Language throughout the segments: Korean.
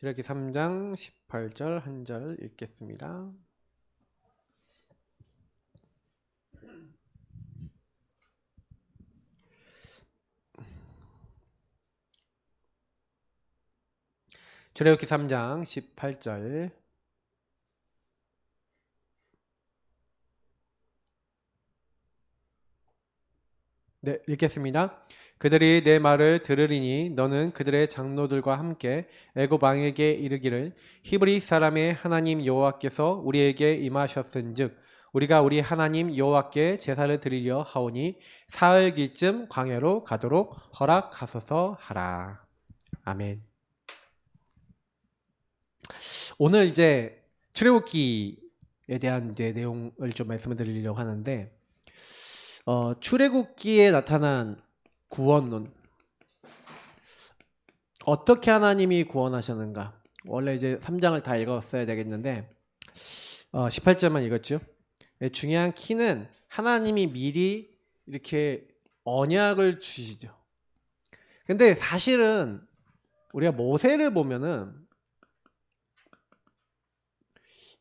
출애굽기 3장 18절 한 절 읽겠습니다. 출애굽기 3장 18절 네, 읽겠습니다. 그들이 내 말을 들으리니 너는 그들의 장로들과 함께 애굽 왕에게 이르기를 히브리 사람의 하나님 여호와께서 우리에게 임하셨은즉 우리가 우리 하나님 여호와께 제사를 드리려 하오니 사흘기쯤 광야로 가도록 허락하소서 하라. 아멘. 오늘 이제 출애굽기에 대한 이제 내용을 좀 말씀을 드리려고 하는데 출애굽기에 나타난 구원론, 어떻게 하나님이 구원하셨는가. 원래 이제 3장을 다 읽었어야 되겠는데 18절만 읽었죠. 중요한 키는 하나님이 미리 이렇게 언약을 주시죠. 근데 사실은 우리가 모세를 보면은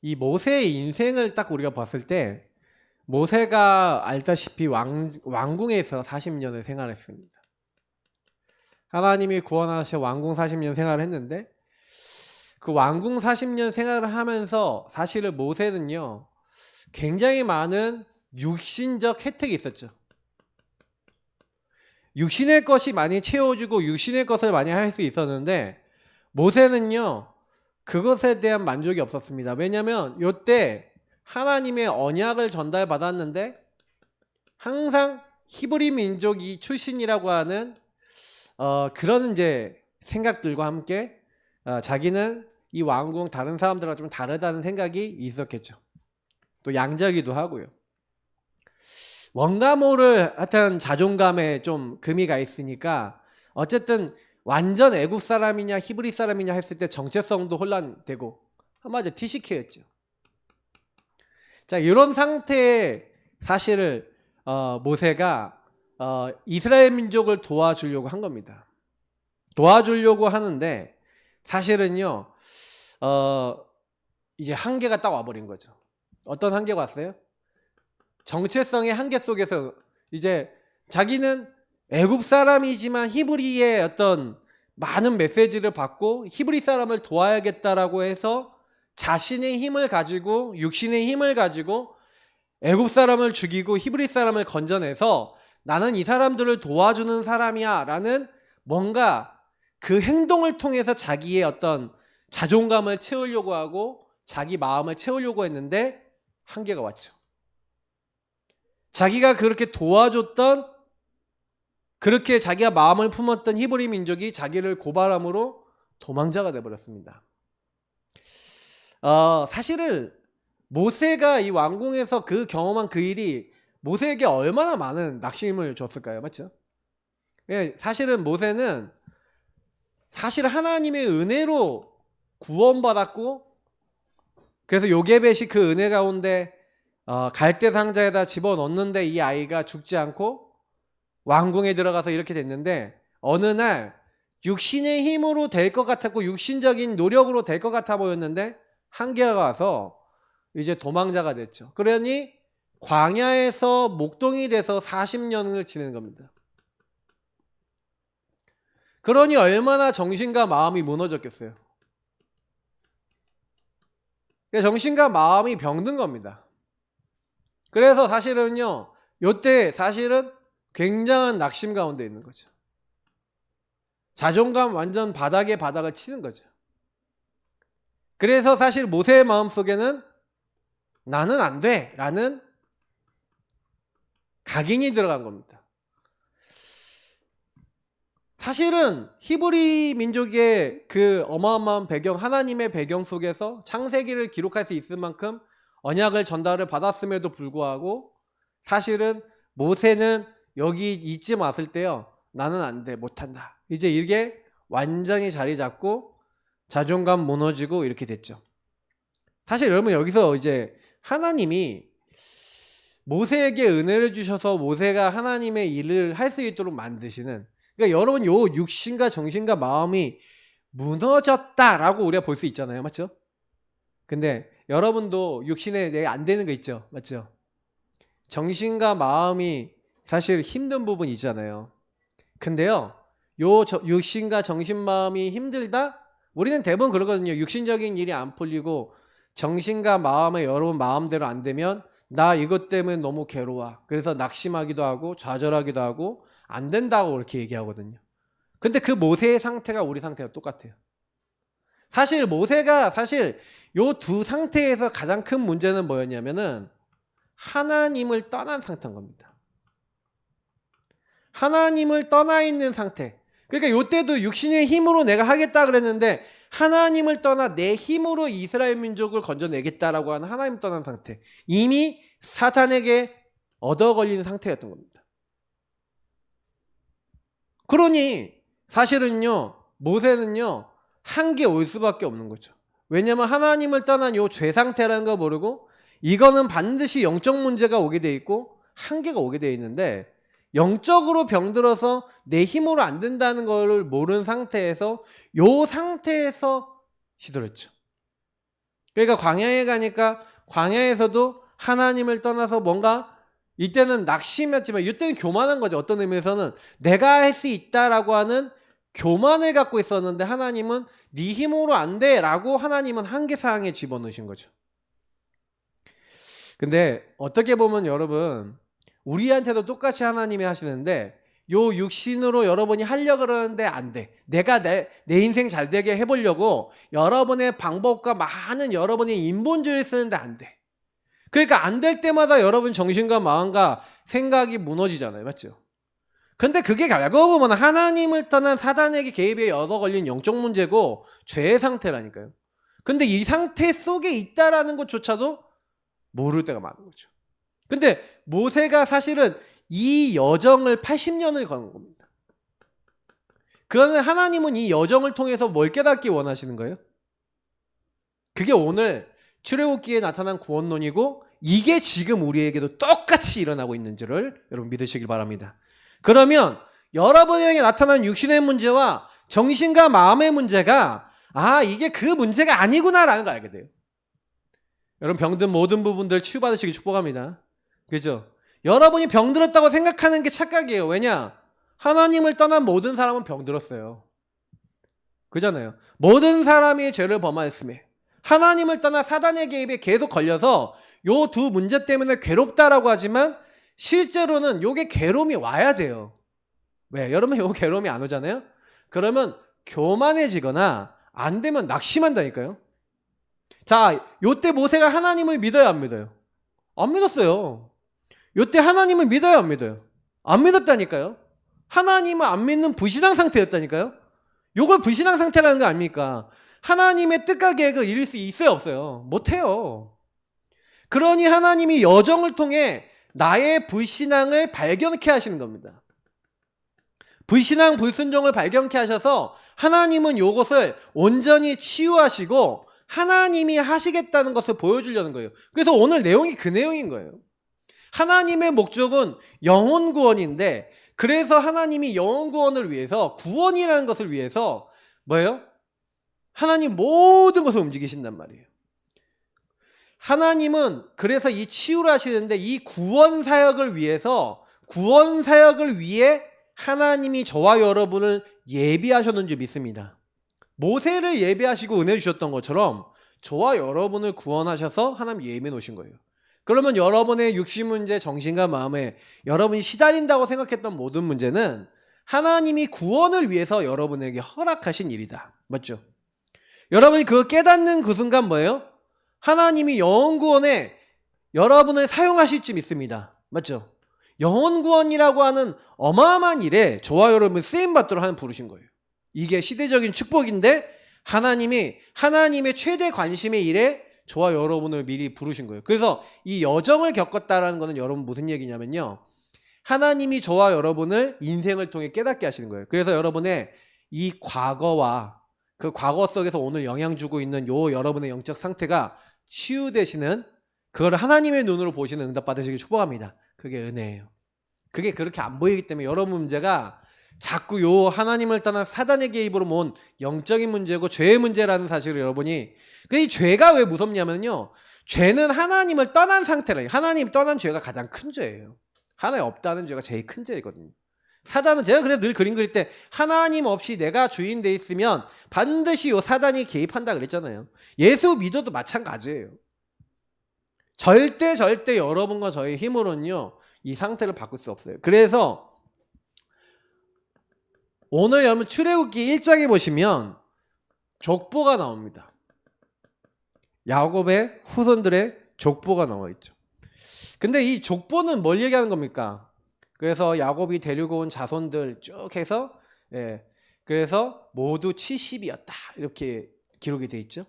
이 모세의 인생을 딱 우리가 봤을 때 모세가 알다시피 왕궁에서 40년을 생활했습니다. 하나님이 구원하셔 왕궁 40년 생활을 했는데 그 왕궁 40년 생활을 하면서 사실은 모세는요 굉장히 많은 육신적 혜택이 있었죠. 육신의 것이 많이 채워주고 육신의 것을 많이 할 수 있었는데 모세는요 그것에 대한 만족이 없었습니다. 왜냐하면 이때 하나님의 언약을 전달받았는데 항상 히브리 민족이 출신이라고 하는 그런 이제 생각들과 함께 자기는 이 왕궁 다른 사람들과 좀 다르다는 생각이 있었겠죠. 또 양자기도 하고요. 뭔가 모를 하여튼 자존감에 좀 금이 가 있으니까 어쨌든 완전 애굽 사람이냐 히브리 사람이냐 했을 때 정체성도 혼란되고 한마디로 TCK였죠. 자, 이런 상태에 사실을 모세가 이스라엘 민족을 도와주려고 한 겁니다. 도와주려고 하는데 사실은요 이제 한계가 딱 와버린 거죠. 어떤 한계가 왔어요? 정체성의 한계 속에서 이제 자기는 애굽 사람이지만 히브리의 어떤 많은 메시지를 받고 히브리 사람을 도와야겠다라고 해서 자신의 힘을 가지고 육신의 힘을 가지고 애굽 사람을 죽이고 히브리 사람을 건져내서 나는 이 사람들을 도와주는 사람이야 라는 뭔가 그 행동을 통해서 자기의 어떤 자존감을 채우려고 하고 자기 마음을 채우려고 했는데 한계가 왔죠. 자기가 그렇게 도와줬던 그렇게 자기가 마음을 품었던 히브리 민족이 자기를 고발함으로 도망자가 되어버렸습니다. 사실은 모세가 이 왕궁에서 그 경험한 그 일이 모세에게 얼마나 많은 낙심을 줬을까요? 맞죠? 사실은 모세는 사실 하나님의 은혜로 구원받았고 그래서 요게벳이 그 은혜 가운데 갈대 상자에다 집어넣는데 이 아이가 죽지 않고 왕궁에 들어가서 이렇게 됐는데 어느 날 육신의 힘으로 될 것 같았고 육신적인 노력으로 될 것 같아 보였는데 한계가 와서 이제 도망자가 됐죠. 그러니 광야에서 목동이 돼서 40년을 지내는 겁니다. 그러니 얼마나 정신과 마음이 무너졌겠어요. 정신과 마음이 병든 겁니다. 그래서 사실은요 이때 사실은 굉장한 낙심 가운데 있는 거죠. 자존감 완전 바닥에 바닥을 치는 거죠. 그래서 사실 모세의 마음속에는 나는 안 돼 라는 각인이 들어간 겁니다. 사실은 히브리 민족의 그 어마어마한 배경, 하나님의 배경 속에서 창세기를 기록할 수 있을 만큼 언약을 전달을 받았음에도 불구하고 사실은 모세는 여기 이쯤 왔을 때요 나는 안 돼, 못한다. 이제 이게 완전히 자리 잡고 자존감 무너지고 이렇게 됐죠. 사실 여러분 여기서 이제 하나님이 모세에게 은혜를 주셔서 모세가 하나님의 일을 할 수 있도록 만드시는, 그러니까 여러분 요 육신과 정신과 마음이 무너졌다라고 우리가 볼 수 있잖아요. 맞죠? 근데 여러분도 육신에 내 안 되는 거 있죠. 맞죠? 정신과 마음이 사실 힘든 부분이 있잖아요. 근데요, 육신과 정신 마음이 힘들다? 우리는 대부분 그러거든요. 육신적인 일이 안 풀리고 정신과 마음의 여러분 마음대로 안 되면 나 이것 때문에 너무 괴로워. 그래서 낙심하기도 하고 좌절하기도 하고 안 된다고 그렇게 얘기하거든요. 근데 그 모세의 상태가 우리 상태가 똑같아요. 사실 모세가 사실 요 두 상태에서 가장 큰 문제는 뭐였냐면은 하나님을 떠난 상태인 겁니다. 하나님을 떠나 있는 상태. 그러니까 요때도 육신의 힘으로 내가 하겠다 그랬는데 하나님을 떠나 내 힘으로 이스라엘 민족을 건져내겠다라고 하는 하나님 떠난 상태. 이미 사탄에게 얻어 걸리는 상태였던 겁니다. 그러니 사실은요, 모세는요, 한계 올 수밖에 없는 거죠. 왜냐면 하나님을 떠난 요 죄 상태라는 거 모르고 이거는 반드시 영적 문제가 오게 돼 있고 한계가 오게 돼 있는데 영적으로 병들어서 내 힘으로 안 된다는 걸 모르는 상태에서 요 상태에서 시들었죠. 그러니까 광야에 가니까 광야에서도 하나님을 떠나서 뭔가 이때는 낙심이었지만 이때는 교만한 거죠. 어떤 의미에서는 내가 할 수 있다라고 하는 교만을 갖고 있었는데 하나님은 네 힘으로 안 돼 라고 하나님은 한계사항에 집어넣으신 거죠. 근데 어떻게 보면 여러분 우리한테도 똑같이 하나님이 하시는데 요 육신으로 여러분이 하려고 그러는데 안 돼. 내가 내 인생 잘 되게 해보려고 여러분의 방법과 많은 여러분의 인본주의를 쓰는데 안 돼. 그러니까 안 될 때마다 여러분 정신과 마음과 생각이 무너지잖아요. 맞죠? 근데 그게 알고 보면 하나님을 떠난 사단에게 개입에 얻어 걸린 영적 문제고 죄의 상태라니까요. 근데 이 상태 속에 있다라는 것조차도 모를 때가 많은 거죠. 근데 모세가 사실은 이 여정을 80년을 건 겁니다. 그러나 하나님은 이 여정을 통해서 뭘 깨닫기 원하시는 거예요? 그게 오늘 출애굽기에 나타난 구원론이고 이게 지금 우리에게도 똑같이 일어나고 있는 줄을 여러분 믿으시길 바랍니다. 그러면 여러분에게 나타난 육신의 문제와 정신과 마음의 문제가 이게 그 문제가 아니구나라는 걸 알게 돼요. 여러분 병든 모든 부분들 치유받으시길 축복합니다. 그죠? 여러분이 병들었다고 생각하는 게 착각이에요. 왜냐? 하나님을 떠난 모든 사람은 병들었어요. 그잖아요. 모든 사람이 죄를 범하였음에 하나님을 떠나 사단의 개입에 계속 걸려서 요 두 문제 때문에 괴롭다라고 하지만 실제로는 요게 괴로움이 와야 돼요. 왜? 여러분 요 괴로움이 안 오잖아요? 그러면 교만해지거나 안 되면 낙심한다니까요. 자, 요때 모세가 하나님을 믿어요, 안 믿어요? 안 믿었어요. 요때 하나님을 믿어요, 안 믿어요? 안 믿었다니까요. 하나님을 안 믿는 불신앙 상태였다니까요. 요걸 불신앙 상태라는 거 아닙니까? 하나님의 뜻과 계획을 이룰 수 있어요, 없어요? 못해요. 그러니 하나님이 여정을 통해 나의 불신앙을 발견케 하시는 겁니다. 불신앙, 불순종을 발견케 하셔서 하나님은 요것을 온전히 치유하시고 하나님이 하시겠다는 것을 보여주려는 거예요. 그래서 오늘 내용이 그 내용인 거예요. 하나님의 목적은 영혼 구원인데 그래서 하나님이 영혼 구원을 위해서 구원이라는 것을 위해서 뭐예요? 하나님 모든 것을 움직이신단 말이에요. 하나님은 그래서 이 치유를 하시는데 이 구원 사역을 위해서 구원 사역을 위해 하나님이 저와 여러분을 예비하셨는 줄 믿습니다. 모세를 예비하시고 은혜 주셨던 것처럼 저와 여러분을 구원하셔서 하나님 예비해 놓으신 거예요. 그러면 여러분의 육신 문제, 정신과 마음에 여러분이 시달린다고 생각했던 모든 문제는 하나님이 구원을 위해서 여러분에게 허락하신 일이다. 맞죠? 여러분이 그거 깨닫는 그 순간 뭐예요? 하나님이 영혼 구원에 여러분을 사용하실 줄 믿습니다. 맞죠? 영혼 구원이라고 하는 어마어마한 일에 저와 여러분을 쓰임받도록 하는 부르신 거예요. 이게 시대적인 축복인데 하나님이 하나님의 최대 관심의 일에 저와 여러분을 미리 부르신 거예요. 그래서 이 여정을 겪었다라는 것은 여러분 무슨 얘기냐면요. 하나님이 저와 여러분을 인생을 통해 깨닫게 하시는 거예요. 그래서 여러분의 이 과거와 그 과거 속에서 오늘 영향 주고 있는 요 여러분의 영적 상태가 치유되시는 그걸 하나님의 눈으로 보시는 응답 받으시길 축복합니다. 그게 은혜예요. 그게 그렇게 안 보이기 때문에 여러분 문제가 자꾸 요 하나님을 떠난 사단의 개입으로 모은 영적인 문제고 죄의 문제라는 사실을 여러분이, 이 죄가 왜 무섭냐면요, 죄는 하나님을 떠난 상태라. 하나님 떠난 죄가 가장 큰 죄예요. 하나님 없다는 죄가 제일 큰 죄이거든요. 사단은, 제가 그래서 늘 그림 그릴 때 하나님 없이 내가 주인 돼 있으면 반드시 요 사단이 개입한다 그랬잖아요. 예수 믿어도 마찬가지예요. 절대 여러분과 저의 힘으로는요 이 상태를 바꿀 수 없어요. 그래서 오늘 여러분 출애굽기 1장에 보시면 족보가 나옵니다. 야곱의 후손들의 족보가 나와 있죠. 근데 이 족보는 뭘 얘기하는 겁니까? 그래서 야곱이 데리고 온 자손들 쭉 해서, 그래서 모두 70이었다 이렇게 기록이 돼 있죠.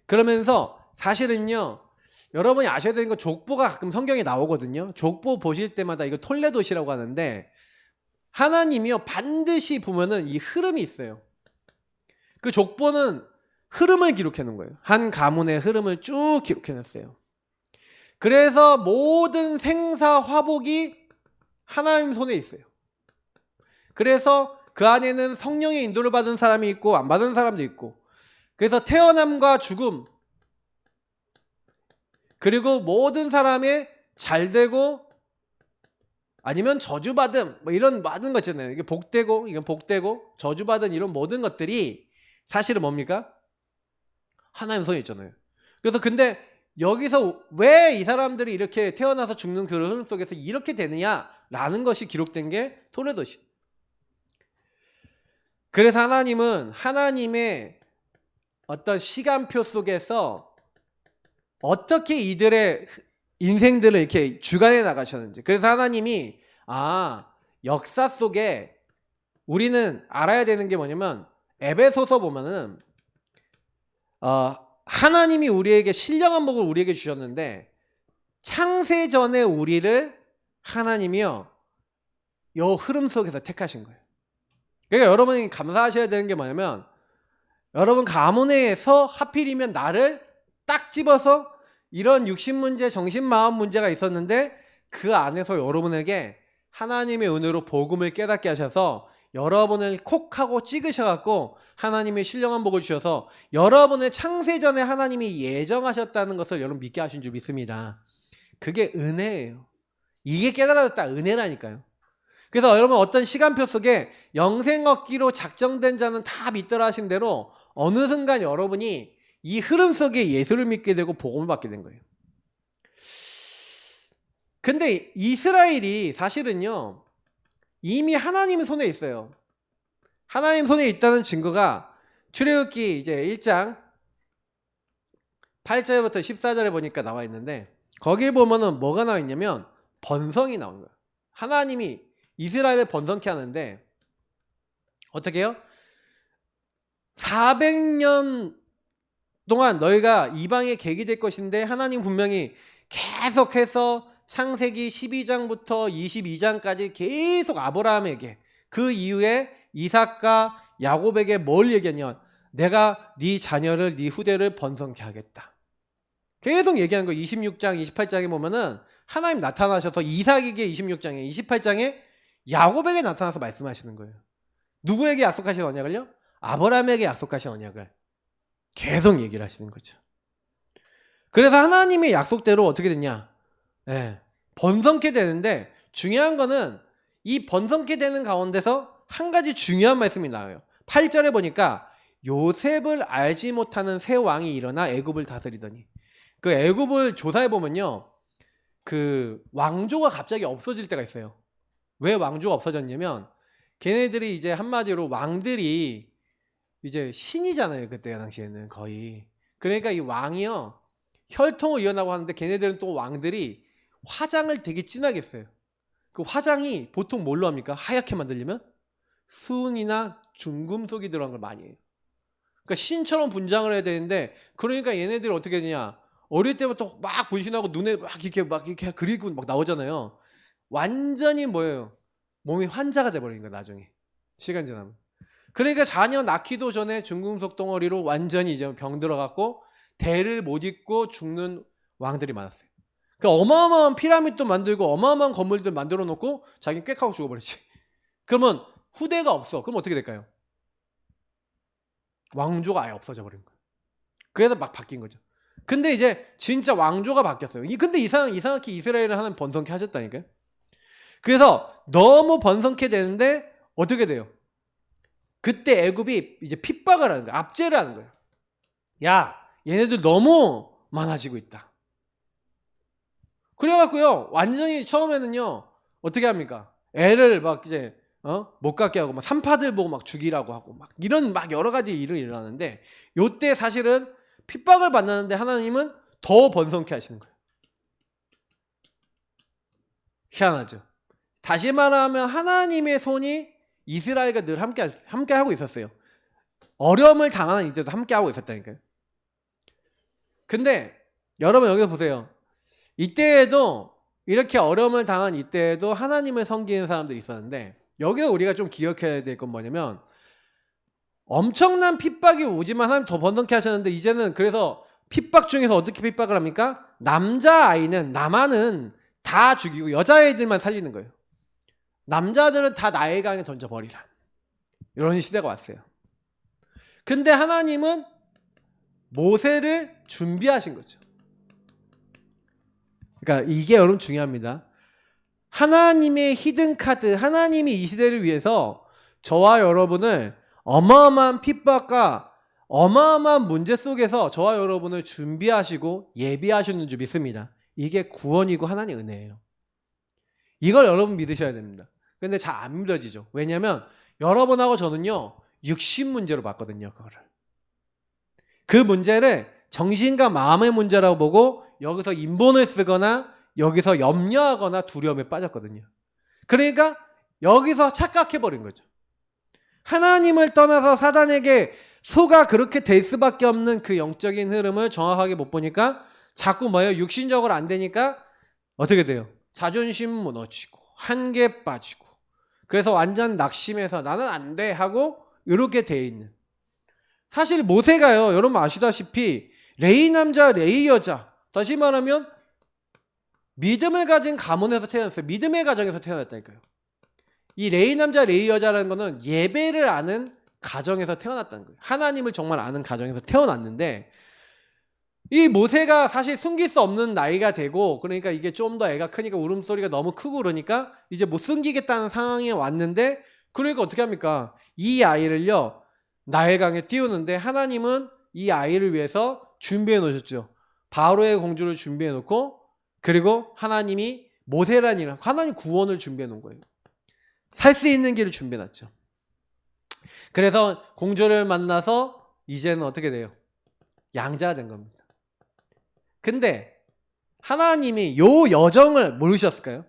그러면서 사실은요, 여러분이 아셔야 되는 건 족보가 가끔 성경에 나오거든요. 족보 보실 때마다 이거 톨레도시라고 하는데, 하나님이요 반드시 보면은 이 흐름이 있어요. 그 족보는 흐름을 기록해 놓은 거예요. 한 가문의 흐름을 쭉 기록해 놨어요. 그래서 모든 생사 화복이 하나님 손에 있어요. 그래서 그 안에는 성령의 인도를 받은 사람이 있고 안 받은 사람도 있고, 그래서 태어남과 죽음, 그리고 모든 사람의 잘되고 아니면 저주받음, 뭐 이런 많은 것 있잖아요. 이게 복되고 이건 복되고 저주받은 이런 모든 것들이 사실은 뭡니까? 하나님 손에 있잖아요. 그래서 근데 여기서 왜 이 사람들이 이렇게 태어나서 죽는 그 흐름 속에서 이렇게 되느냐라는 것이 기록된 게 톨레도시. 그래서 하나님은 하나님의 어떤 시간표 속에서 어떻게 이들의 인생들을 이렇게 주관해 나가셨는지. 그래서 하나님이 역사 속에 우리는 알아야 되는 게 뭐냐면, 에베소서 보면은 하나님이 우리에게 신령한 복을 우리에게 주셨는데 창세 전에 우리를 하나님이요 요 흐름 속에서 택하신 거예요. 그러니까 여러분이 감사하셔야 되는 게 뭐냐면, 여러분 가문에서 하필이면 나를 딱 집어서 이런 육신 문제, 정신, 마음 문제가 있었는데 그 안에서 여러분에게 하나님의 은혜로 복음을 깨닫게 하셔서 여러분을 콕 하고 찍으셔갖고 하나님의 신령한 복을 주셔서 여러분의 창세전에 하나님이 예정하셨다는 것을 여러분 믿게 하신 줄 믿습니다. 그게 은혜예요. 이게 깨달아졌다 은혜라니까요. 그래서 여러분 어떤 시간표 속에 영생 얻기로 작정된 자는 다 믿더라 하신 대로 어느 순간 여러분이 이 흐름 속에 예수를 믿게 되고 복음을 받게 된 거예요. 근데 이스라엘이 사실은요 이미 하나님 손에 있어요. 하나님 손에 있다는 증거가 출애굽기 이제 1장 8절부터 14절에 보니까 나와 있는데, 거기에 보면은 뭐가 나와 있냐면 번성이 나오는 거예요. 하나님이 이스라엘을 번성케 하는데 어떻게 해요? 400년 동안 너희가 이방의 객이 될 것인데, 하나님 분명히 계속해서 창세기 12장부터 22장까지 계속 아브라함에게, 그 이후에 이삭과 야곱에게 뭘 얘기하냐, 내가 네 자녀를 네 후대를 번성케 하겠다. 계속 얘기하는 거예요. 26장 28장에 보면은 하나님 나타나셔서 이삭에게 26장에 28장에 야곱에게 나타나서 말씀하시는 거예요. 누구에게 약속하신 언약을요? 아브라함에게 약속하신 언약을 계속 얘기를 하시는 거죠. 그래서 하나님의 약속대로 어떻게 됐냐? 번성케 되는데, 중요한 거는 이 번성케 되는 가운데서 한 가지 중요한 말씀이 나와요. 8절에 보니까 요셉을 알지 못하는 새 왕이 일어나 애굽을 다스리더니, 그 애굽을 조사해 보면요 그 왕조가 갑자기 없어질 때가 있어요. 왜 왕조가 없어졌냐면, 걔네들이 이제 한마디로 왕들이 이제 신이잖아요. 그때 당시에는 거의. 그러니까 이 왕이요 혈통을 이어나고 하는데, 걔네들은 또 왕들이 화장을 되게 진하게 했어요. 그 화장이 보통 뭘로 합니까? 하얗게 만들려면 수은이나 중금속이 들어간 걸 많이 해요. 그러니까 신처럼 분장을 해야 되는데, 그러니까 얘네들이 어떻게 되냐, 어릴 때부터 막 분신하고 눈에 막 이렇게 그리고 막 나오잖아요. 완전히 뭐예요? 몸이 환자가 돼버리는 거예요. 나중에 시간 지나면. 그러니까 자녀 낳기도 전에 중금속 덩어리로 완전히 이제 병 들어갔고 대를 못 잇고 죽는 왕들이 많았어요. 그러니까 어마어마한 피라미드도 만들고 어마어마한 건물들 만들어 놓고 자기는 꽥하고 죽어버리지. 그러면 후대가 없어. 그럼 어떻게 될까요? 왕조가 아예 없어져 버린 거예요. 그래서 막 바뀐 거죠. 근데 이제 진짜 왕조가 바뀌었어요. 근데 이상하게 이스라엘은 하나님 번성케 하셨다니까요. 그래서 너무 번성케 되는데 어떻게 돼요? 그때 애굽이 이제 핍박을 하는 거예요. 압제를 하는 거예요. 야, 얘네들 너무 많아지고 있다. 그래갖고요, 완전히 처음에는요, 어떻게 합니까? 애를 막 이제, 못 갖게 하고, 막 산파들 보고 막 죽이라고 하고, 막 이런 막 여러 가지 일이 일어나는데, 요때 사실은 핍박을 받는데 하나님은 더 번성케 하시는 거예요. 희한하죠. 다시 말하면 하나님의 손이 이스라엘과 늘 함께 하고 있었어요. 어려움을 당하는 이때도 함께 하고 있었다니까요. 근데 여러분 여기서 보세요. 이때에도 이렇게 어려움을 당한 이때에도 하나님을 섬기는 사람들이 있었는데, 여기서 우리가 좀 기억해야 될 건 뭐냐면, 엄청난 핍박이 오지만 하나님 더 번성케 하셨는데, 이제는 그래서 핍박 중에서 어떻게 핍박을 합니까? 남자아이는 남아는 다 죽이고 여자아이들만 살리는 거예요. 남자들은 다 나일 강에 던져버리라. 이런 시대가 왔어요. 근데 하나님은 모세를 준비하신 거죠. 그러니까 이게 여러분 중요합니다. 하나님의 히든카드, 하나님이 이 시대를 위해서 저와 여러분을 어마어마한 핍박과 어마어마한 문제 속에서 저와 여러분을 준비하시고 예비하시는 줄 믿습니다. 이게 구원이고 하나님의 은혜예요. 이걸 여러분 믿으셔야 됩니다. 근데 잘 안 믿어지죠. 왜냐하면 여러분하고 저는요, 육신 문제로 봤거든요. 그거를. 그 문제를 정신과 마음의 문제라고 보고 여기서 인본을 쓰거나 여기서 염려하거나 두려움에 빠졌거든요. 그러니까 여기서 착각해버린 거죠. 하나님을 떠나서 사단에게 소가 그렇게 될 수밖에 없는 그 영적인 흐름을 정확하게 못 보니까 자꾸 뭐예요? 육신적으로 안 되니까 어떻게 돼요? 자존심 무너지고 한계 빠지고, 그래서 완전 낙심해서 나는 안 돼 하고 이렇게 돼 있는. 사실 모세가요, 여러분 아시다시피 레위 남자 레위 여자, 다시 말하면 믿음을 가진 가문에서 태어났어요. 믿음의 가정에서 태어났다니까요. 이 레위 남자 레위 여자라는 거는 예배를 아는 가정에서 태어났다는 거예요. 하나님을 정말 아는 가정에서 태어났는데, 이 모세가 사실 숨길 수 없는 나이가 되고, 그러니까 이게 좀 더 애가 크니까 울음소리가 너무 크고 그러니까 이제 못 숨기겠다는 상황에 왔는데, 그러니까 어떻게 합니까? 이 아이를요, 나일강에 띄우는데 하나님은 이 아이를 위해서 준비해 놓으셨죠. 바로의 공주를 준비해 놓고, 그리고 하나님이 모세라는 일, 하나님 구원을 준비해 놓은 거예요. 살 수 있는 길을 준비해 놨죠. 그래서 공주를 만나서 이제는 어떻게 돼요? 양자가 된 겁니다. 근데 하나님이 요 여정을 모르셨을까요?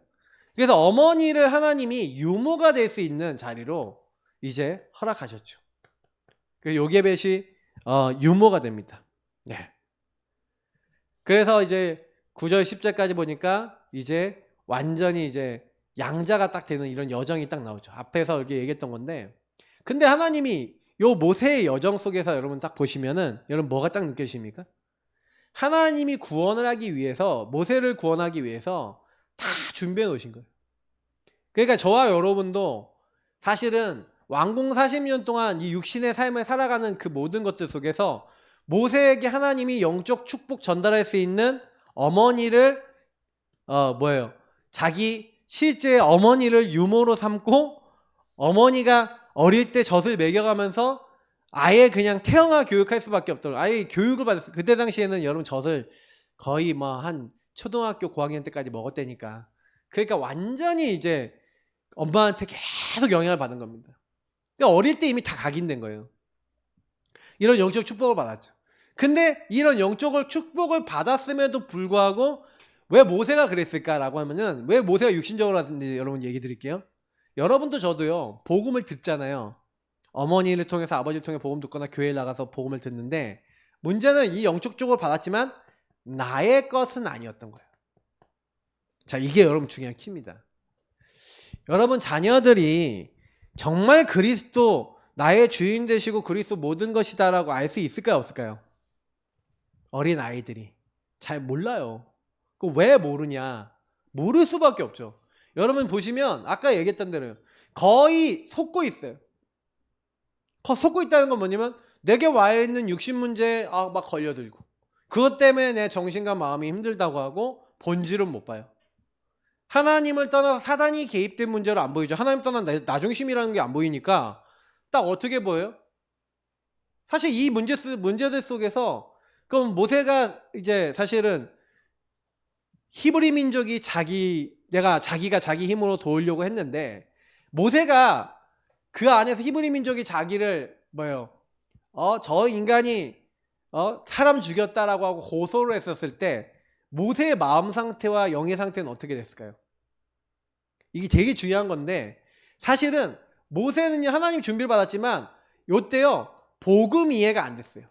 그래서 어머니를 하나님이 유모가 될 수 있는 자리로 이제 허락하셨죠. 그 요게벳이 유모가 됩니다. 네. 그래서 이제 9절 10절까지 보니까 이제 완전히 이제 양자가 딱 되는 이런 여정이 딱 나오죠. 앞에서 이렇게 얘기했던 건데, 근데 하나님이 요 모세의 여정 속에서 여러분 딱 보시면은 여러분 뭐가 딱 느껴지십니까? 하나님이 구원을 하기 위해서, 모세를 구원하기 위해서 다 준비해 놓으신 거예요. 그러니까 저와 여러분도 사실은 왕궁 40년 동안 이 육신의 삶을 살아가는 그 모든 것들 속에서 모세에게 하나님이 영적 축복 전달할 수 있는 어머니를 자기 실제 어머니를 유모로 삼고, 어머니가 어릴 때 젖을 먹여가면서 아예 그냥 태영아 교육할 수밖에 없도록 아예 교육을 받았어요. 그때 당시에는 여러분 젖을 거의 뭐 한 초등학교 고학년 때까지 먹었다니까. 그러니까 완전히 이제 엄마한테 계속 영향을 받은 겁니다. 그러니까 어릴 때 이미 다 각인된 거예요. 이런 영적 축복을 받았죠. 근데 이런 영적 축복을 받았음에도 불구하고 왜 모세가 그랬을까라고 하면은, 왜 모세가 육신적으로 하든지 여러분 얘기 드릴게요. 여러분도 저도요, 복음을 듣잖아요. 어머니를 통해서, 아버지를 통해 복음 듣거나 교회에 나가서 복음을 듣는데, 문제는 이 영적 축복을 받았지만 나의 것은 아니었던 거예요. 자, 이게 여러분 중요한 키입니다. 여러분 자녀들이 정말 그리스도 나의 주인 되시고 그리스도 모든 것이다라고 알 수 있을까요, 없을까요? 어린 아이들이 잘 몰라요. 왜 모르냐? 모를 수밖에 없죠. 여러분 보시면 아까 얘기했던 대로요. 거의 속고 있어요. 속고 있다는 건 뭐냐면 내게 와 있는 육신 문제에 막 걸려들고 그것 때문에 내 정신과 마음이 힘들다고 하고 본질은 못 봐요. 하나님을 떠나서 사단이 개입된 문제로 안 보이죠. 하나님 떠난 나중심이라는 게 안 보이니까 딱 어떻게 보여요? 사실 이 문제들 속에서 그럼 모세가 이제 사실은 히브리 민족이 자기가 자기 힘으로 도우려고 했는데 모세가 그 안에서 히브리 민족이 자기를 저 인간이 사람 죽였다라고 하고 고소를 했었을 때 모세의 마음 상태와 영의 상태는 어떻게 됐을까요? 이게 되게 중요한 건데 사실은 모세는 하나님 준비를 받았지만 요때요 복음 이해가 안 됐어요.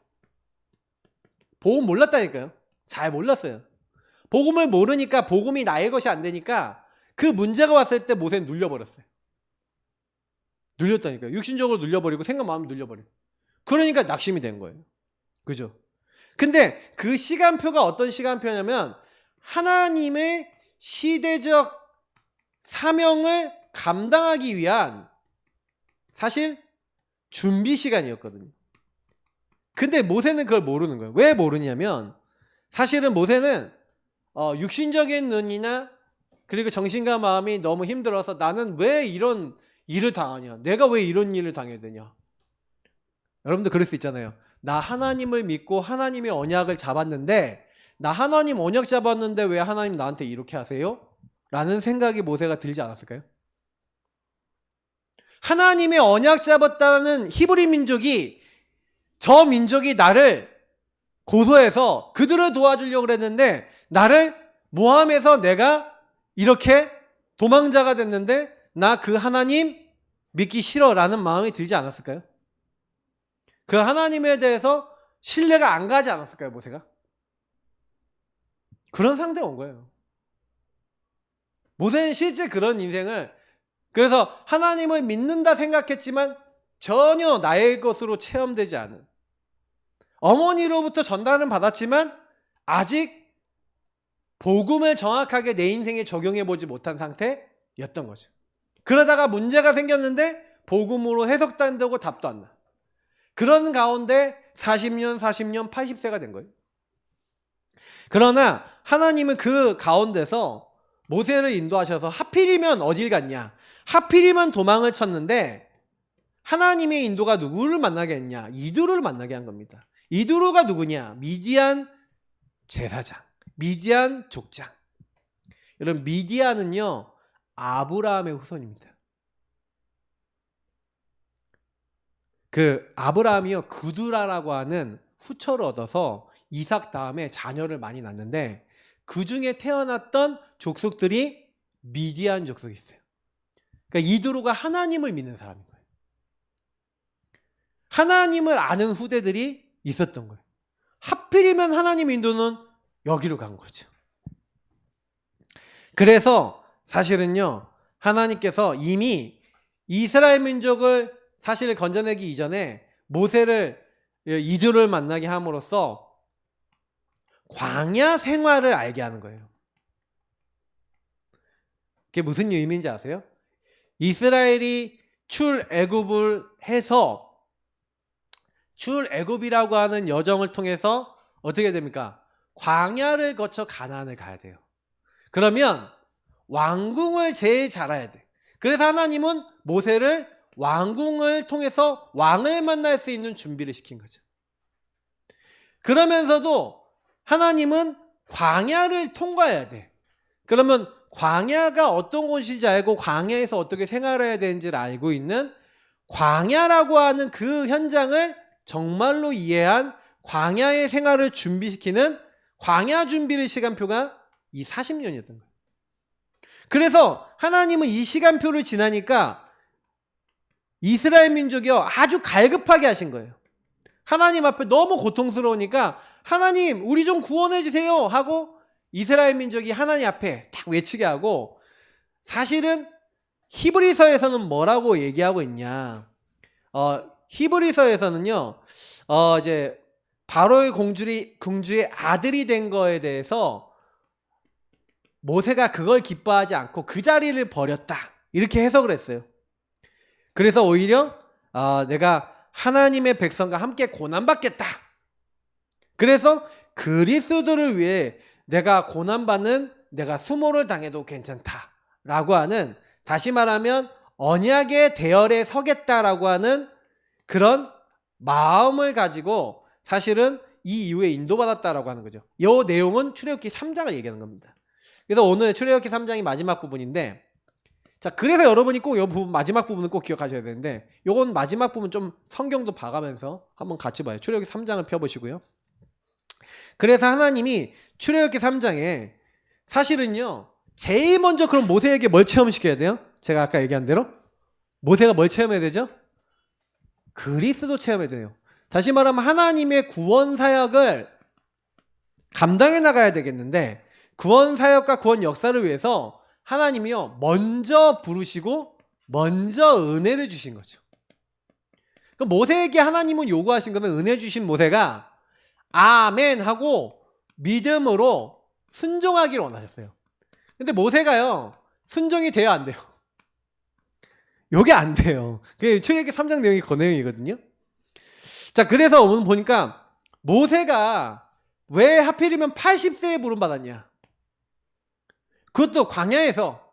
복음 몰랐다니까요. 잘 몰랐어요. 복음을 모르니까 복음이 나의 것이 안 되니까 그 문제가 왔을 때 모세는 눌려버렸어요. 눌렸다니까요. 육신적으로 눌려버리고 생각 마음 눌려버리고. 그러니까 낙심이 된 거예요. 그죠? 근데 그 시간표가 어떤 시간표냐면 하나님의 시대적 사명을 감당하기 위한 사실 준비 시간이었거든요. 근데 모세는 그걸 모르는 거예요. 왜 모르냐면 사실은 모세는 육신적인 눈이나 그리고 정신과 마음이 너무 힘들어서 나는 왜 이런 일을 당하냐? 내가 왜 이런 일을 당해야 되냐? 여러분들 그럴 수 있잖아요. 나 하나님을 믿고 하나님의 언약을 잡았는데 나 하나님 언약 잡았는데 왜 하나님 나한테 이렇게 하세요? 라는 생각이 모세가 들지 않았을까요? 하나님의 언약 잡았다는 히브리 민족이 저 민족이 나를 고소해서 그들을 도와주려고 그랬는데 나를 모함해서 내가 이렇게 도망자가 됐는데 나 그 하나님 믿기 싫어 라는 마음이 들지 않았을까요? 그 하나님에 대해서 신뢰가 안 가지 않았을까요, 모세가? 그런 상태가 온 거예요. 모세는 실제 그런 인생을 그래서 하나님을 믿는다 생각했지만 전혀 나의 것으로 체험되지 않은 어머니로부터 전달은 받았지만 아직 복음을 정확하게 내 인생에 적용해보지 못한 상태였던 거죠. 그러다가 문제가 생겼는데 복음으로 해석된다고 답도 안 나. 그런 가운데 40년, 80세가 된 거예요. 그러나 하나님은 그 가운데서 모세를 인도하셔서 하필이면 어딜 갔냐? 하필이면 도망을 쳤는데 하나님의 인도가 누구를 만나게 했냐? 이두를 만나게 한 겁니다. 이두루가 누구냐? 미디안 제사장, 미디안 족장. 여러분 미디안은요 아브라함의 후손입니다. 그 아브라함이요 그두라라고 하는 후처를 얻어서 이삭 다음에 자녀를 많이 낳는데 그 중에 태어났던 족속들이 미디안 족속이 있어요. 그러니까 이두루가 하나님을 믿는 사람인 거예요. 하나님을 아는 후대들이 있었던 거예요. 하필이면 하나님 인도는 여기로 간 거죠. 그래서 사실은요 하나님께서 이미 이스라엘 민족을 사실 건져내기 이전에 모세를 이두를 만나게 함으로써 광야 생활을 알게 하는 거예요. 그게 무슨 의미인지 아세요? 이스라엘이 출애굽을 해서 출애굽이라고 하는 여정을 통해서 어떻게 됩니까? 광야를 거쳐 가나안을 가야 돼요. 그러면 왕궁을 제일 잘 알아야 돼. 그래서 하나님은 모세를 왕궁을 통해서 왕을 만날 수 있는 준비를 시킨 거죠. 그러면서도 하나님은 광야를 통과해야 돼. 그러면 광야가 어떤 곳인지 알고 광야에서 어떻게 생활해야 되는지를 알고 있는 광야라고 하는 그 현장을 정말로 이해한 광야의 생활을 준비시키는 광야 준비의 시간표가 이 40년이었던 거예요. 그래서 하나님은 이 시간표를 지나니까 이스라엘 민족이요 아주 갈급하게 하신 거예요. 하나님 앞에 너무 고통스러우니까 하나님 우리 좀 구원해 주세요 하고 이스라엘 민족이 하나님 앞에 딱 외치게 하고 사실은 히브리서에서는 뭐라고 얘기하고 있냐? 히브리서에서는요 이제 바로의 공주의 아들이 된 거에 대해서 모세가 그걸 기뻐하지 않고 그 자리를 버렸다 이렇게 해석을 했어요. 그래서 오히려 내가 하나님의 백성과 함께 고난받겠다. 그래서 그리스도를 위해 내가 고난받는 내가 수모를 당해도 괜찮다라고 하는, 다시 말하면 언약의 대열에 서겠다라고 하는 그런 마음을 가지고 사실은 이 이후에 인도받았다라고 하는 거죠. 이 내용은 출애굽기 3장을 얘기하는 겁니다. 그래서 오늘 출애굽기 3장이 마지막 부분인데, 자, 그래서 여러분이 꼭 이 부분, 마지막 부분은 꼭 기억하셔야 되는데, 요건 마지막 부분 좀 성경도 봐가면서 한번 같이 봐요. 출애굽기 3장을 펴보시고요. 그래서 하나님이 출애굽기 3장에 사실은요, 제일 먼저 그럼 모세에게 뭘 체험시켜야 돼요? 제가 아까 얘기한 대로 모세가 뭘 체험해야 되죠? 그리스도 체험해야 돼요. 다시 말하면 하나님의 구원 사역을 감당해 나가야 되겠는데, 구원 사역과 구원 역사를 위해서 하나님이요 먼저 부르시고 먼저 은혜를 주신 거죠. 그럼 모세에게 하나님은 요구하신 것은, 은혜 주신 모세가 아멘 하고 믿음으로 순종하기를 원하셨어요. 근데 모세가요 순종이 돼야 안 돼요. 요게 안 돼요. 그게 출애굽기 3장 내용이 그 내용이거든요. 자, 그래서 오늘 보니까 모세가 왜 하필이면 80세에 부름받았냐, 그것도 광야에서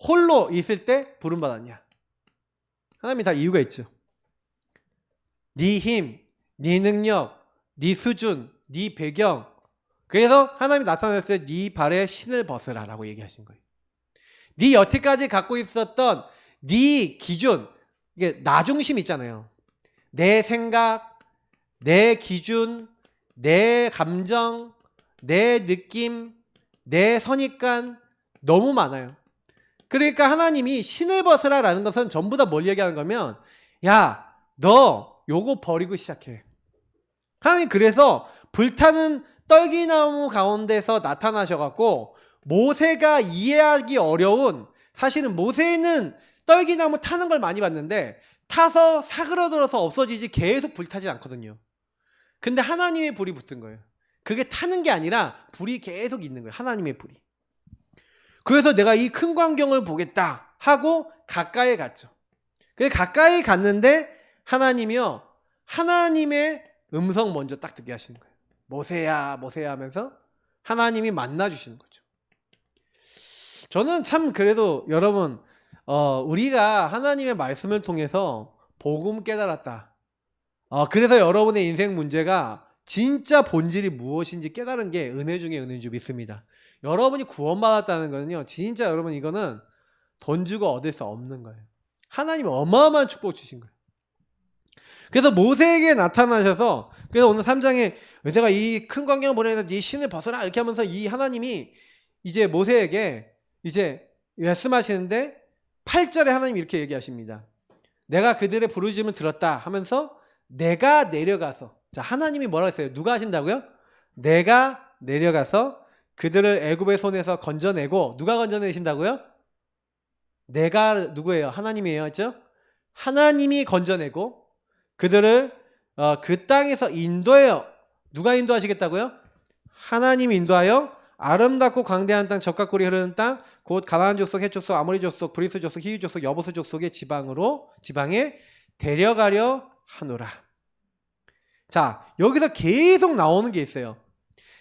홀로 있을 때 부름받았냐. 하나님이 다 이유가 있죠. 네 힘, 네 능력, 네 수준, 네 배경. 그래서 하나님이 나타났을 때 네 발에 신을 벗으라 라고 얘기하신 거예요. 네 여태까지 갖고 있었던 네 기준, 이게 나 중심 있잖아요. 내 생각, 내 기준, 내 감정, 내 느낌, 내 선입관 너무 많아요. 그러니까 하나님이 신을 벗으라 라는 것은 전부 다 뭘 얘기하는 거면, 야, 너 요거 버리고 시작해. 하나님 그래서 불타는 떨기나무 가운데서 나타나셔갖고 모세가 이해하기 어려운, 사실은 모세는 떨기나무 타는 걸 많이 봤는데 타서 사그러들어서 없어지지 계속 불타지 않거든요. 근데 하나님의 불이 붙은 거예요. 그게 타는 게 아니라 불이 계속 있는 거예요. 하나님의 불이. 그래서 내가 이 큰 광경을 보겠다 하고 가까이 갔죠. 그래서 가까이 갔는데 하나님이요 하나님의 음성 먼저 딱 듣게 하시는 거예요. 모세야 모세야 하면서 하나님이 만나 주시는 거죠. 저는 참 그래도 여러분 우리가 하나님의 말씀을 통해서 복음 깨달았다. 그래서 여러분의 인생 문제가 진짜 본질이 무엇인지 깨달은 게 은혜 중에 은혜인 줄 믿습니다. 여러분이 구원받았다는 거는요 진짜 여러분 이거는 돈 주고 얻을 수 없는 거예요. 하나님이 어마어마한 축복 주신 거예요. 그래서 모세에게 나타나셔서, 그래서 오늘 3장에 내가 이 큰 광경을 보내서 네 신을 벗어라 이렇게 하면서 이 하나님이 이제 모세에게 이제 말씀하시는데 8절에 하나님이 이렇게 얘기하십니다. 내가 그들의 부르짖음을 들었다 하면서 내가 내려가서, 자 하나님이 뭐라고 했어요? 누가 하신다고요? 내가 내려가서 그들을 애굽의 손에서 건져내고, 누가 건져내신다고요? 내가 누구예요? 하나님이에요. 맞죠? 하나님이 건져내고 그들을 그 땅에서 인도해요. 누가 인도하시겠다고요? 하나님이 인도하여 아름답고 광대한 땅, 젖과 꿀이 흐르는 땅, 곧 가나안 족속, 헷 족속, 아모리 족속, 브리스 족속, 히위 족속, 여부스 족속의 지방에 데려가려 하노라. 자, 여기서 계속 나오는 게 있어요.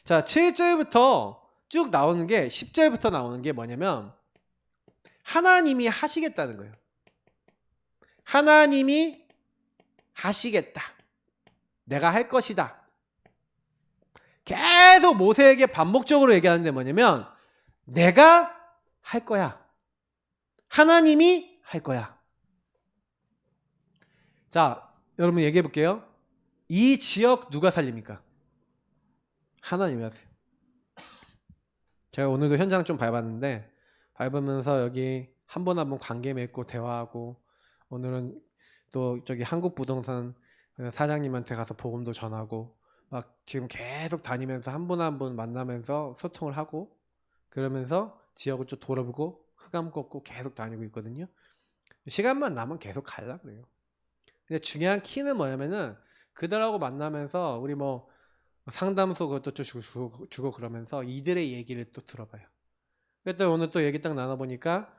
자, 7절부터 쭉 나오는 게, 10절부터 나오는 게 뭐냐면 하나님이 하시겠다는 거예요. 하나님이 하시겠다. 내가 할 것이다. 계속 모세에게 반복적으로 얘기하는데 뭐냐면 내가 할 거야. 하나님이 할 거야. 자, 여러분 얘기해 볼게요. 이 지역 누가 살립니까? 하나님이 하세요. 제가 오늘도 현장 좀 밟았는데, 밟으면서 여기 한 번 한 번 관계 맺고 대화하고, 오늘은 또 저기 한국부동산 사장님한테 가서 복음도 전하고, 막 지금 계속 다니면서 한 분 한 분 만나면서 소통을 하고, 그러면서 지역을 좀 돌아보고 흑암 꺾고 계속 다니고 있거든요. 시간만 나면 계속 갈라 그래요. 근데 중요한 키는 뭐냐면은 그들하고 만나면서 우리 뭐 상담소 그것도 좀 주고 그러면서 이들의 얘기를 또 들어봐요. 그랬더니 오늘 또 얘기 딱 나눠보니까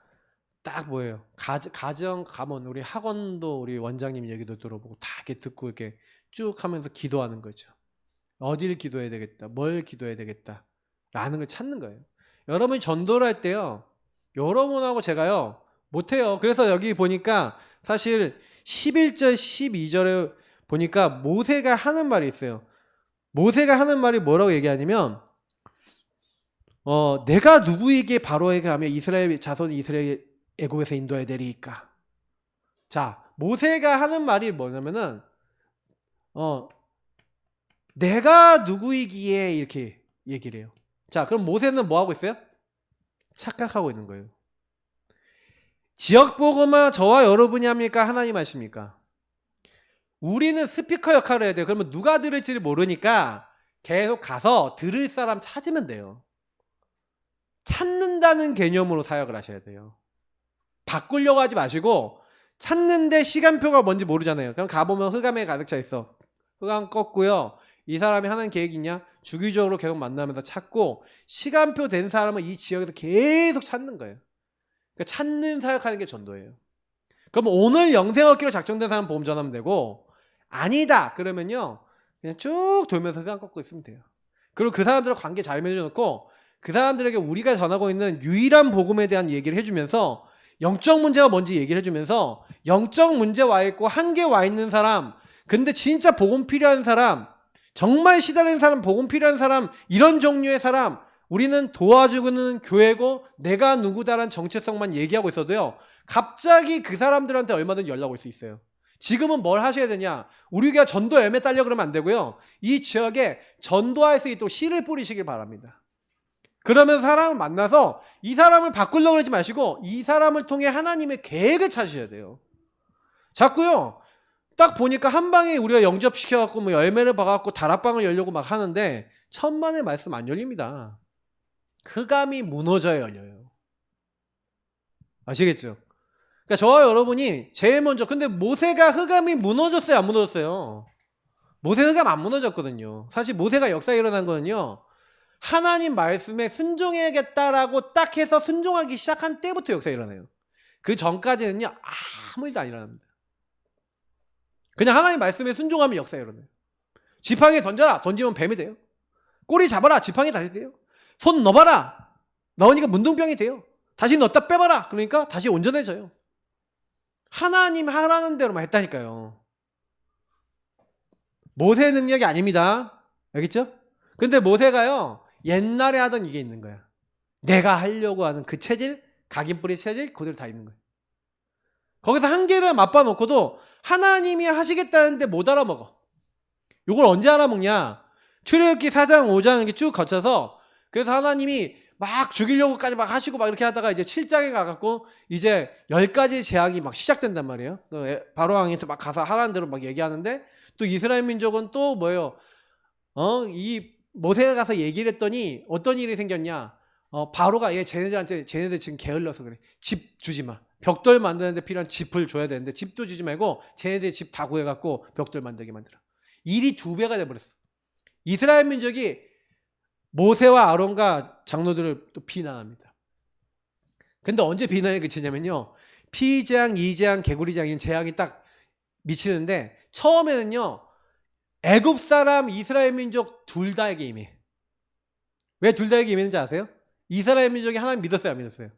딱 뭐예요? 가정 가문 우리 학원도 우리 원장님 얘기도 들어보고 다 이렇게 듣고 이렇게 쭉 하면서 기도하는 거죠. 어딜 기도해야 되겠다, 뭘 기도해야 되겠다 라는 걸 찾는 거예요. 여러분이 전도를 할 때요, 여러분하고 제가요 못해요. 그래서 여기 보니까 사실 11절 12절에 보니까 모세가 하는 말이 있어요. 모세가 하는 말이 뭐라고 얘기하냐면 내가 누구에게 바로에게 하며 이스라엘 자손이 이스라엘 애굽에서 인도해야 되리까. 자, 모세가 하는 말이 뭐냐면은 내가 누구이기에 이렇게 얘기를 해요. 자, 그럼 모세는 뭐 하고 있어요? 착각하고 있는 거예요. 지역 복음화 저와 여러분이 합니까? 하나님 하십니까? 우리는 스피커 역할을 해야 돼요. 그러면 누가 들을지를 모르니까 계속 가서 들을 사람 찾으면 돼요. 찾는다는 개념으로 사역을 하셔야 돼요. 바꾸려고 하지 마시고, 찾는데 시간표가 뭔지 모르잖아요. 그럼 가보면 흑암에 가득 차 있어. 흑암 껐고요. 이 사람이 하는 계획이 있냐? 주기적으로 계속 만나면서 찾고, 시간표 된 사람은 이 지역에서 계속 찾는 거예요. 그러니까 찾는 사역하는 게 전도예요. 그럼 오늘 영생 얻기로 작정된 사람 보험 전하면 되고, 아니다 그러면요 그냥 쭉 돌면서 흑암 꺾고 있으면 돼요. 그리고 그 사람들과 관계 잘 맺어놓고 그 사람들에게 우리가 전하고 있는 유일한 복음에 대한 얘기를 해주면서, 영적 문제가 뭔지 얘기를 해주면서, 영적 문제 와 있고 한계 와 있는 사람, 근데 진짜 복음 필요한 사람, 정말 시달리는 사람, 복음 필요한 사람, 이런 종류의 사람, 우리는 도와주는 교회고 내가 누구다라는 정체성만 얘기하고 있어도요, 갑자기 그 사람들한테 얼마든지 연락 올 수 있어요. 지금은 뭘 하셔야 되냐? 우리가 전도 열매 딸려 그러면 안 되고요, 이 지역에 전도할 수 있도록 씨를 뿌리시길 바랍니다. 그러면 사람을 만나서 이 사람을 바꾸려고 그러지 마시고 이 사람을 통해 하나님의 계획을 찾으셔야 돼요. 자꾸요 딱 보니까 한 방에 우리가 영접시켜갖고 뭐 열매를 봐갖고 다락방을 열려고 막 하는데 천만의 말씀 안 열립니다. 흑암이 무너져야 열려요. 아시겠죠? 그러니까 저와 여러분이 제일 먼저, 근데 모세가 흑암이 무너졌어요, 안 무너졌어요? 모세 흑암 안 무너졌거든요. 사실 모세가 역사에 일어난 거는요, 하나님 말씀에 순종해야겠다라고 딱 해서 순종하기 시작한 때부터 역사에 일어나요. 그 전까지는요 아무 일도 안 일어납니다. 그냥 하나님 말씀에 순종하면 역사에 일어나요. 지팡이에 던져라, 던지면 뱀이 돼요. 꼬리 잡아라, 지팡이 다시 돼요. 손 넣어봐라, 넣으니까 문둥병이 돼요. 다시 넣었다 빼봐라, 그러니까 다시 온전해져요. 하나님 하라는 대로만 했다니까요. 모세의 능력이 아닙니다. 알겠죠? 근데 모세가요 옛날에 하던 이게 있는 거야. 내가 하려고 하는 그 체질, 각인뿌리 체질 그대로 다 있는 거예요. 거기서 한계를 맛봐놓고도 하나님이 하시겠다는데 못 알아먹어. 이걸 언제 알아먹냐? 출애굽기 4장 5장 이렇게 쭉 거쳐서, 그래서 하나님이 막 죽이려고까지 막 하시고 막 이렇게 하다가 이제 7장에 가갖고 이제 10가지 재앙이 막 시작된단 말이에요. 바로왕에서 막 가서 하라는 대로 막 얘기하는데, 또 이스라엘 민족은 또 뭐예요? 이 모세가 가서 얘기를 했더니 어떤 일이 생겼냐? 바로가 쟤네들 지금 게을러서 그래. 집 주지 마. 벽돌 만드는데 필요한 집을 줘야 되는데 집도 주지 말고 쟤네들 집 다 구해갖고 벽돌 만들게 만들어. 일이 2배가 돼버렸어. 이스라엘 민족이 모세와 아론과 장로들을 또 비난합니다. 근데 언제 비난이 그치냐면요, 피재앙, 이재앙, 개구리재앙 이런 재앙이 딱 미치는데, 처음에는요 애굽 사람, 이스라엘 민족 둘 다에게 임해. 왜 둘 다에게 임했는지 아세요? 이스라엘 민족이 하나님 믿었어요, 안 믿었어요?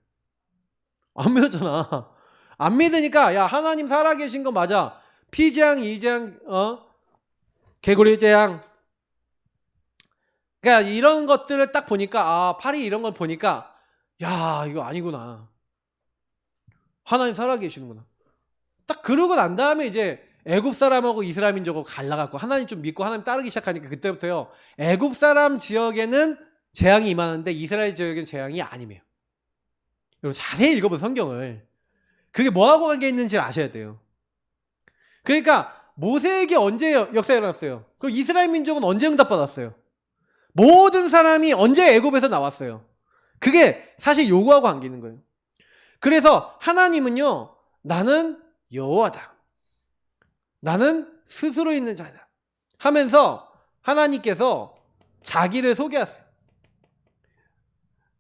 안 믿었잖아. 안 믿으니까 야 하나님 살아계신 거 맞아. 피재앙, 이재앙, 개구리재앙, 그러니까 이런 것들을 딱 보니까, 파리 이런 걸 보니까 야 이거 아니구나. 하나님 살아계시는구나. 딱 그러고 난 다음에 이제 애굽 사람하고 이스라엘 민족하고 갈라갖고 하나님 좀 믿고 하나님 따르기 시작하니까 그때부터요 애굽 사람 지역에는 재앙이 임하는데 이스라엘 지역에는 재앙이 안 임해요. 여러분 자세히 읽어보세요, 성경을. 그게 뭐하고 관계 있는지 아셔야 돼요. 그러니까 모세에게 언제 역사가 일어났어요? 그럼 이스라엘 민족은 언제 응답받았어요? 모든 사람이 언제 애굽에서 나왔어요? 그게 사실 요구하고 관계 있는 거예요. 그래서 하나님은요, 나는 여호와다, 나는 스스로 있는 자다 하면서 하나님께서 자기를 소개하세요.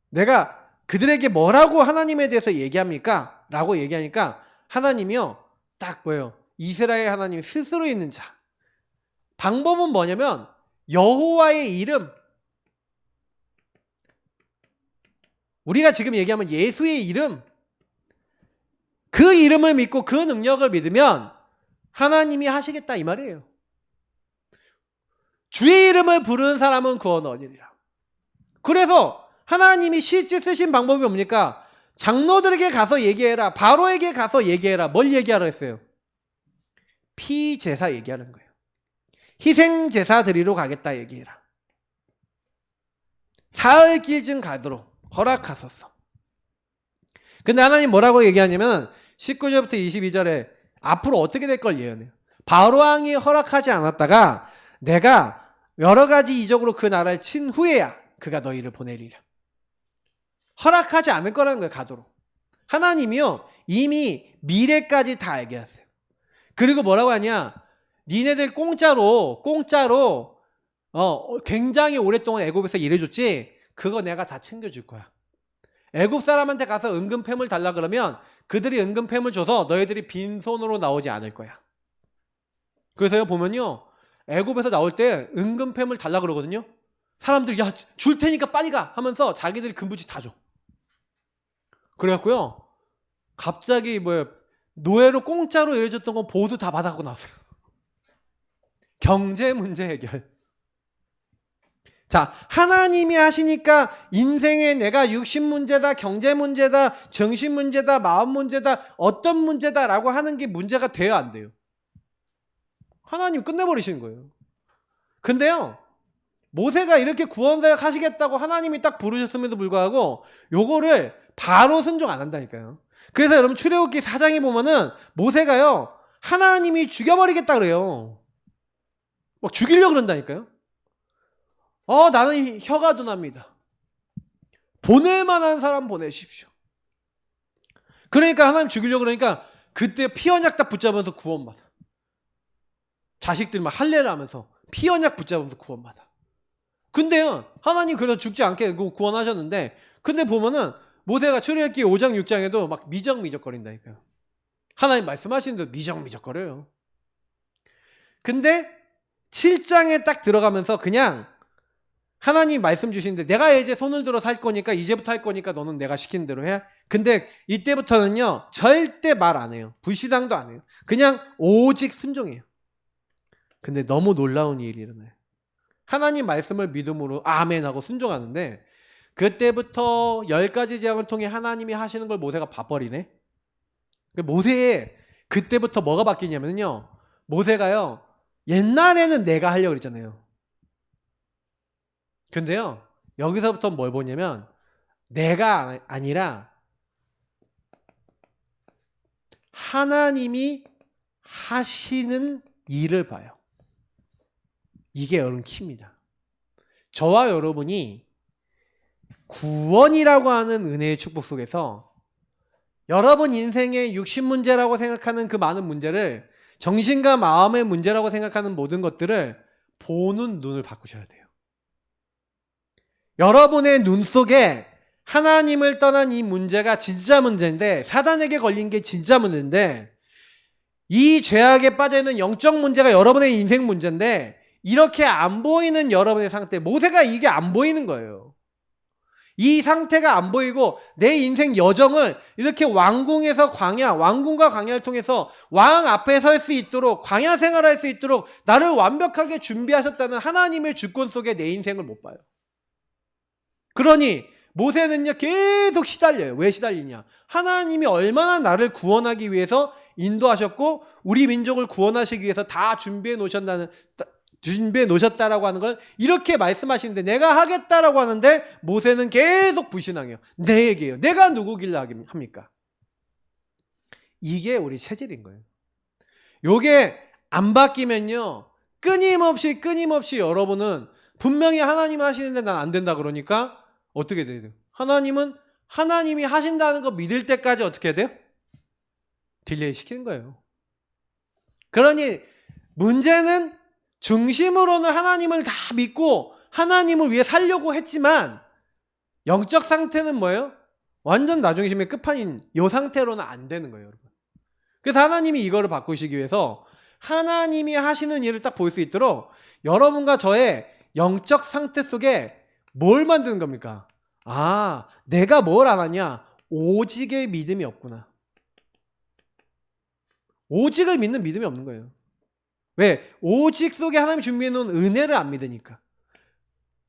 내가 그들에게 뭐라고 하나님에 대해서 얘기합니까? 라고 얘기하니까 하나님이요 딱 뭐예요? 이스라엘 하나님 스스로 있는 자. 방법은 뭐냐면 여호와의 이름, 우리가 지금 얘기하면 예수의 이름, 그 이름을 믿고 그 능력을 믿으면 하나님이 하시겠다 이 말이에요. 주의 이름을 부르는 사람은 구원 얻으리라. 그래서 하나님이 실제 쓰신 방법이 뭡니까? 장로들에게 가서 얘기해라. 바로에게 가서 얘기해라. 뭘 얘기하라 했어요? 피제사 얘기하는 거예요. 희생제사 드리러 가겠다 얘기해라. 사흘 길쯤 가도록 허락하소서. 근데 하나님 뭐라고 얘기하냐면 19절부터 22절에 앞으로 어떻게 될 걸 예언해요. 바로왕이 허락하지 않았다가 내가 여러 가지 이적으로 그 나라에 친 후에야 그가 너희를 보내리라. 허락하지 않을 거라는 거예요. 가도록. 하나님이요 이미 미래까지 다 알게 하세요. 그리고 뭐라고 하냐, 니네들 공짜로 굉장히 오랫동안 애굽에서 일해줬지, 그거 내가 다 챙겨줄 거야. 애굽 사람한테 가서 은금패물 달라 그러면 그들이 은금패물 줘서 너희들이 빈손으로 나오지 않을 거야. 그래서요 보면요 애굽에서 나올 때 은금패물 달라 그러거든요. 사람들이 야 줄 테니까 빨리 가 하면서 자기들이 금부지 다 줘. 그래갖고요 갑자기 노예로 공짜로 일해줬던 건 보수 다 받아가고 나왔어요. 경제 문제 해결. 자, 하나님이 하시니까 인생에 내가 육신 문제다, 경제 문제다, 정신 문제다, 마음 문제다, 어떤 문제다라고 하는 게 문제가 돼요, 안 돼요? 하나님 끝내버리시는 거예요. 근데요, 모세가 이렇게 구원사역 하시겠다고 하나님이 딱 부르셨음에도 불구하고 요거를 바로 순종 안 한다니까요. 그래서 여러분 출애굽기 4장에 보면은 모세가요 하나님이 죽여버리겠다 그래요. 막 죽이려고 그런다니까요. 나는 혀가 둔합니다. 보낼 만한 사람 보내십시오. 그러니까 하나님 죽이려고 그러니까 그때 피언약 딱 붙잡으면서 구원받아. 자식들 막 할례를 하면서 피언약 붙잡으면서 구원받아. 근데요 하나님 그래서 죽지 않게 구원하셨는데, 근데 보면은 모세가 출애굽기 5장 6장에도 막 미적미적거린다니까요. 하나님 말씀하시는데도 미적미적거려요. 근데 7장에 딱 들어가면서 그냥 하나님 말씀 주시는데 내가 이제 손을 들어 살 거니까 이제부터 할 거니까 너는 내가 시키는 대로 해. 근데 이때부터는요 절대 말 안 해요. 불시당도 안 해요. 그냥 오직 순종해요. 근데 너무 놀라운 일이 일어나요. 하나님 말씀을 믿음으로 아멘하고 순종하는데 그때부터 10가지 재앙을 통해 하나님이 하시는 걸 모세가 봐버리네. 모세의 그때부터 뭐가 바뀌냐면요 모세가요 옛날에는 내가 하려고 그랬잖아요. 근데요 여기서부터 뭘 보냐면 내가 아니라 하나님이 하시는 일을 봐요. 이게 여러분 키입니다. 저와 여러분이 구원이라고 하는 은혜의 축복 속에서 여러분 인생의 육신 문제라고 생각하는 그 많은 문제를, 정신과 마음의 문제라고 생각하는 모든 것들을 보는 눈을 바꾸셔야 돼요. 여러분의 눈 속에 하나님을 떠난 이 문제가 진짜 문제인데, 사단에게 걸린 게 진짜 문제인데, 이 죄악에 빠져있는 영적 문제가 여러분의 인생 문제인데, 이렇게 안 보이는 여러분의 상태, 모세가 이게 안 보이는 거예요. 이 상태가 안 보이고 내 인생 여정을 이렇게 왕궁에서 광야, 왕궁과 광야를 통해서 왕 앞에 설 수 있도록, 광야 생활을 할 수 있도록 나를 완벽하게 준비하셨다는 하나님의 주권 속에 내 인생을 못 봐요. 그러니 모세는요 계속 시달려요. 왜 시달리냐? 하나님이 얼마나 나를 구원하기 위해서 인도하셨고 우리 민족을 구원하시기 위해서 다 준비해 놓으셨다라고 하는 걸 이렇게 말씀하시는데, 내가 하겠다라고 하는데 모세는 계속 불신앙해요. 내 얘기예요. 내가 누구길래 합니까? 이게 우리 체질인 거예요. 요게 안 바뀌면요 끊임없이 여러분은 분명히 하나님 하시는데 난 안 된다 그러니까 어떻게 돼요? 하나님은 하나님이 하신다는 거 믿을 때까지 어떻게 해야 돼요? 딜레이 시키는 거예요. 그러니 문제는 중심으로는 하나님을 다 믿고 하나님을 위해 살려고 했지만 영적 상태는 뭐예요? 완전 나중심의 끝판인 이 상태로는 안 되는 거예요, 여러분. 그래서 하나님이 이거를 바꾸시기 위해서 하나님이 하시는 일을 딱 볼 수 있도록 여러분과 저의 영적 상태 속에 뭘 만드는 겁니까? 아, 내가 뭘 안 하냐? 오직의 믿음이 없구나. 오직을 믿는 믿음이 없는 거예요. 왜? 오직 속에 하나님이 준비해 놓은 은혜를 안 믿으니까.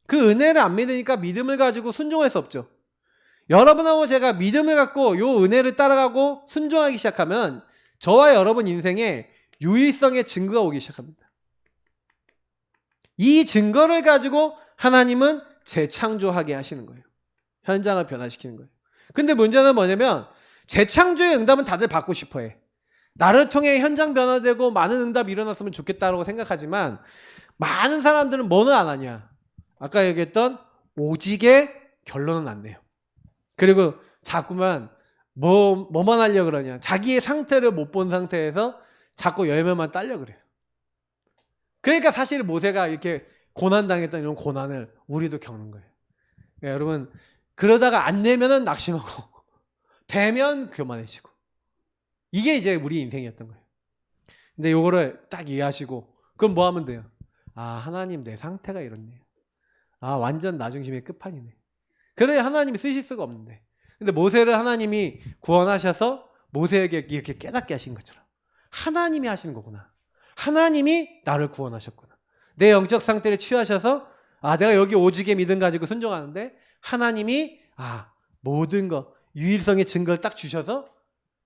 그 은혜를 안 믿으니까 믿음을 가지고 순종할 수 없죠. 여러분하고 제가 믿음을 갖고 요 은혜를 따라가고 순종하기 시작하면 저와 여러분 인생에 유일성의 증거가 오기 시작합니다. 이 증거를 가지고 하나님은 재창조하게 하시는 거예요. 현장을 변화시키는 거예요. 근데 문제는 뭐냐면 재창조의 응답은 다들 받고 싶어 해. 나를 통해 현장 변화되고 많은 응답이 일어났으면 좋겠다고 생각하지만 많은 사람들은 뭐는 안 하냐. 아까 얘기했던 오직의 결론은 안 내요. 그리고 자꾸만 뭐만 하려고 그러냐. 자기의 상태를 못 본 상태에서 자꾸 열매만 따려고 그래요. 그러니까 사실 모세가 이렇게 고난당했던 이런 고난을 우리도 겪는 거예요. 그러니까 여러분 그러다가 안 되면은 낙심하고 되면 교만해지고 이게 이제 우리 인생이었던 거예요. 근데 요거를 딱 이해하시고 그럼 뭐 하면 돼요? 아, 하나님 내 상태가 이렇네요. 아, 완전 나중심의 끝판이네. 그래야 하나님이 쓰실 수가 없는데. 근데 모세를 하나님이 구원하셔서 모세에게 이렇게 깨닫게 하신 것처럼 하나님이 하시는 거구나. 하나님이 나를 구원하셨구나. 내 영적 상태를 취하셔서 아, 내가 여기 오직의 믿음 가지고 순종하는데 하나님이 모든 거 유일성의 증거를 딱 주셔서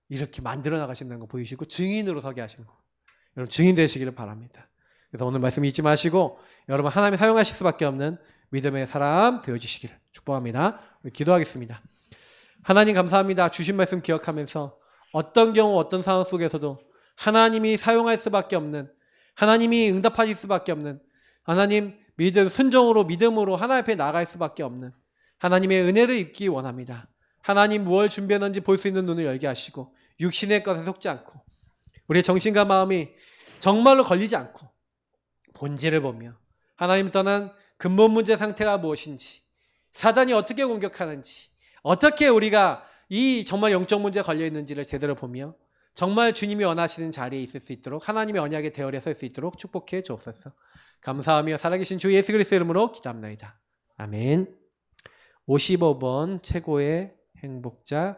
이렇게 만들어 나가신다는 거 보이시고 증인으로 서게 하시는 거. 여러분 증인 되시기를 바랍니다. 그래서 오늘 말씀 잊지 마시고 여러분 하나님이 사용하실 수밖에 없는 믿음의 사람 되어주시기를 축복합니다. 우리 기도하겠습니다. 하나님 감사합니다. 주신 말씀 기억하면서 어떤 경우 어떤 상황 속에서도 하나님이 사용할 수밖에 없는 하나님이 응답하실 수밖에 없는 하나님 믿음 순종으로 믿음으로 하나님 앞에 나갈 수밖에 없는 하나님의 은혜를 입기 원합니다. 하나님 무엇을 준비했는지 볼 수 있는 눈을 열게 하시고 육신의 것에 속지 않고 우리의 정신과 마음이 정말로 걸리지 않고 본질을 보며 하나님 떠난 근본 문제 상태가 무엇인지 사단이 어떻게 공격하는지 어떻게 우리가 이 정말 영적 문제에 걸려 있는지를 제대로 보며 정말 주님이 원하시는 자리에 있을 수 있도록 하나님의 언약의 대열에 설 수 있도록 축복해 주옵소서. 감사하며 살아계신 주 예수 그리스도의 이름으로 기도합니다. 아멘. 55번 최고의 행복자